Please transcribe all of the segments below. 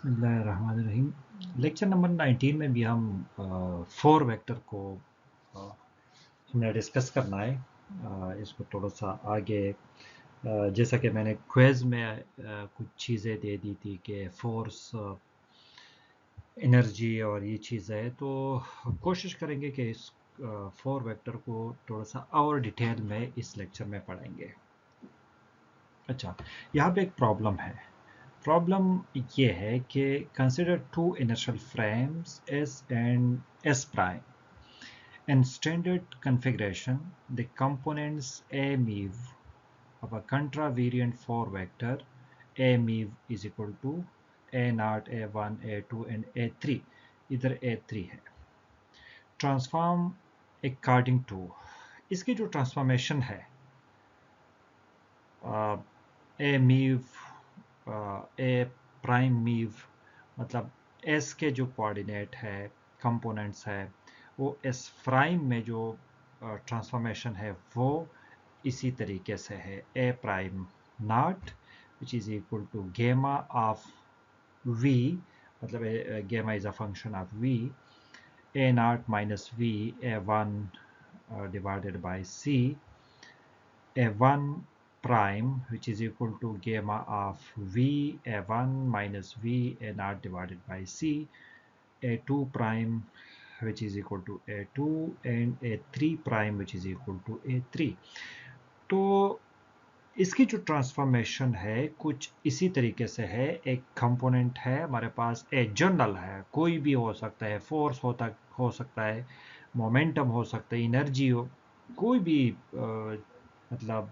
बिस्मिल्लाहिर्रहमानिर्रहीम। Lecture number 19 में भी हम 4 वेक्टर को हमने डिस्कस करना है। इसको थोड़ा सा आगे जैसा कि मैंने क्विज में कुछ चीज़ें दे दी थी कि फोर्स, एनर्जी और ये चीज़ें है, तो कोशिश करेंगे कि इस 4 वेक्टर को थोड़ा सा और डिटेल में इस लेक्चर में पढ़ेंगे। अच्छा, यहाँ पे एक प्रॉब्लम है। प्रॉब्लम ये है कि consider two initial frames S and S prime. In standard configuration, the components A mev of a contravariant 4 vector A mev is equal to A0, A1, A2 and A3. इधर A3 है। Transform according to, इसकी जो transformation है ए मीव ए prime मीव, मतलब S के जो coordinate है, components है, वो एस प्राइम में जो ट्रांसफॉर्मेशन है वो इसी तरीके से है। A prime naught which is equal to gamma of V, मतलब gamma is a function of V, A naught minus V A one divided by C, A1 prime which is equal to gamma of V A1 minus V A naught divided by C, A2 prime which is equal to A2 and A3 prime which is equal to A3। तो इसकी जो transformation है कुछ इसी तरीके से है। एक कंपोनेंट है हमारे पास, ए जनरल है, कोई भी हो सकता है, फोर्स हो सकता है, मोमेंटम हो सकता है, एनर्जी हो, कोई भी मतलब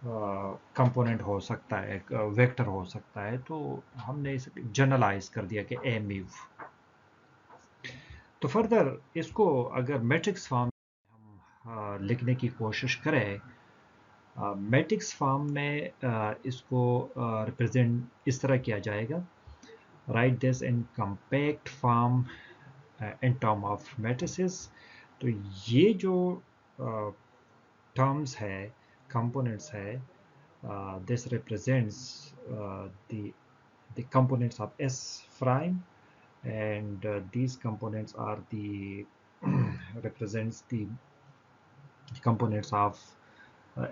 कंपोनेंट हो सकता है, वेक्टर हो सकता है। तो हमने इसे जनरलाइज कर दिया कि ए म्यू। तो फर्दर इसको अगर मैट्रिक्स फॉर्म में हम लिखने की कोशिश करें, मैट्रिक्स फॉर्म में इसको रिप्रेजेंट इस तरह किया जाएगा। Right this in compact form in term of matrices. तो ये जो टर्म्स है, कंपोनेंट्स है, this represents the components of S prime, and these components are the represents the components of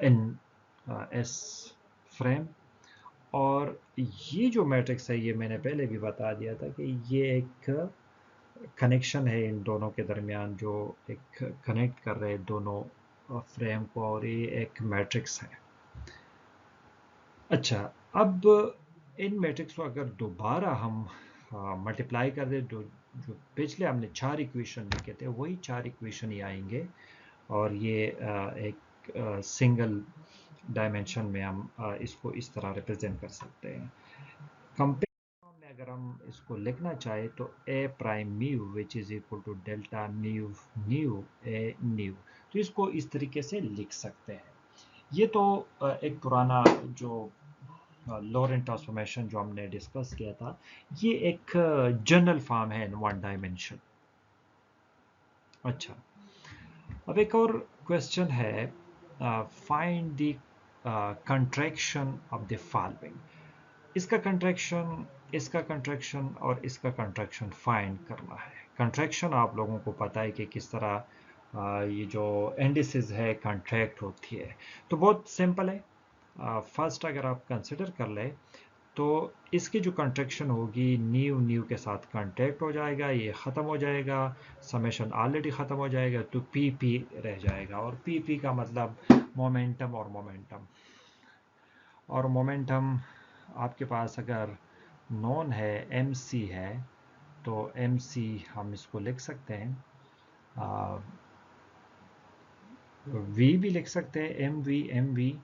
in S frame। और ये जो मैट्रिक्स है, ये मैंने पहले भी बता दिया था कि ये एक कनेक्शन है इन दोनों के दरमियान, जो एक कनेक्ट कर रहे हैं दोनों फ्रेम को, और ये एक मैट्रिक्स है। अच्छा, अब इन मैट्रिक्स को अगर दोबारा हम मल्टीप्लाई कर दें, जो पिछले हमने 4 इक्वेशन लिखे थे वही 4 इक्वेशन ही आएंगे, और ये एक सिंगल डायमेंशन में हम इसको इस तरह रिप्रेजेंट कर सकते हैं। कंपेयर में अगर हम इसको लिखना चाहे तो A prime mu which is equal to delta mu nu A nu, तो इसको इस तरीके से लिख सकते हैं। ये तो एक पुराना जो लॉरेंट ट्रांसफॉर्मेशन जो हमने डिस्कस किया था, ये एक जनरल फॉर्म है इन वन डायमेंशन। अच्छा, अब एक और क्वेश्चन है, find the contraction of the following. इसका कंट्रैक्शन और इसका कंट्रैक्शन फाइंड करना है। कंट्रैक्शन आप लोगों को पता है कि किस तरह ये जो एंडिसेस है कंट्रैक्ट होती है। तो बहुत सिंपल है। फर्स्ट अगर आप कंसिडर कर ले तो इसकी जो कंट्रैक्शन होगी, न्यू न्यू के साथ कंट्रैक्ट हो जाएगा, ये ख़त्म हो जाएगा, समेशन ऑलरेडी ख़त्म हो जाएगा, तो पी पी रह जाएगा। और पी पी का मतलब मोमेंटम और मोमेंटम। और मोमेंटम आपके पास अगर नॉन है, एम सी है, तो एम सी हम इसको लिख सकते हैं, वी भी लिख सकते हैं, एम वी,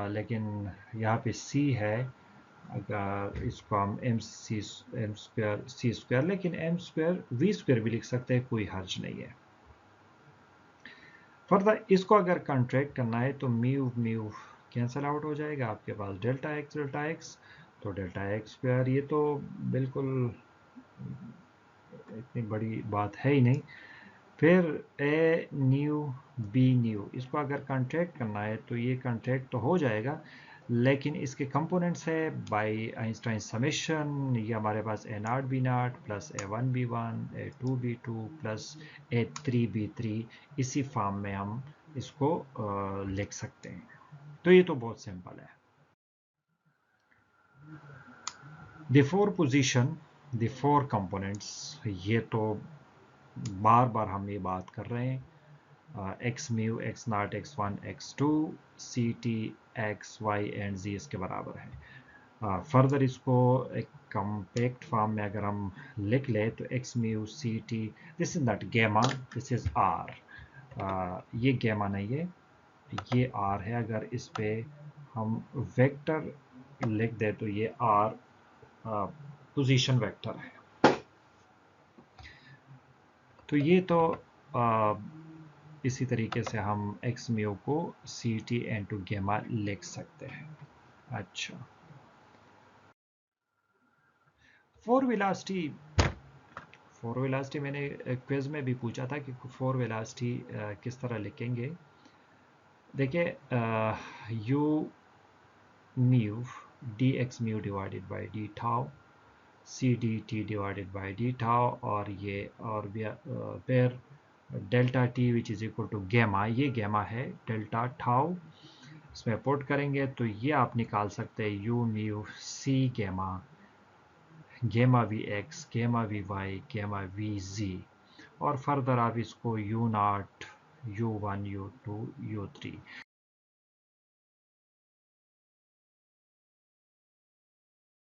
लेकिन यहाँ पे सी है। अगर इसको हम एम स्क्वायर सी स्क्वायर, लेकिन एम स्क्वायर वी स्क्वायर भी लिख सकते हैं, कोई हर्ज नहीं है। फर्दर इसको अगर कंट्रैक्ट करना है तो म्यू म्यू कैंसल आउट हो जाएगा, आपके पास डेल्टा एक्स, तो डेल्टा एक्स स्क्वायर। ये तो बिल्कुल इतनी बड़ी बात है ही नहीं। फिर ए न्यू बी न्यू, इसको अगर कंट्रैक्ट करना है तो ये कंट्रैक्ट तो हो जाएगा, लेकिन इसके कंपोनेंट्स है बाय आइंस्टाइन समेशन, ये हमारे पास A naught B naught plus A1 B1 A2 B2 plus A3 B3, इसी फॉर्म में हम इसको लिख सकते हैं। तो ये तो बहुत सिंपल है। The four position, the four components, ये तो बार बार हम ये बात कर रहे हैं। X mu x not x1 x2 ct x y and z इसके बराबर है। फर्दर इसको एक कम्पैक्ट फॉर्म में अगर हम लिख ले तो X mu C T, this is not gamma, this is R. ये गैमा नहीं है, ये आर है। अगर इस पे हम वेक्टर लिख दे तो ये आर पोजीशन वेक्टर है। तो ये तो इसी तरीके से हम एक्स म्यू को सी टी एन टू गेमा लिख सकते हैं। अच्छा, फोर वेलोसिटी, फोर वेलोसिटी मैंने क्विज में भी पूछा था कि फोर वेलोसिटी किस तरह लिखेंगे। देखिए, U mu D X mu divided by D tau C D T divided by D tau, और ये और where delta T which is equal to gamma, ये गैमा है डेल्टा टाउ। इसमें पुट करेंगे तो ये आप निकाल सकते हैं U mu C gamma, gamma V X, gamma V Y, gamma V G, और फर्दर आप इसको you not, U1 U2 U3।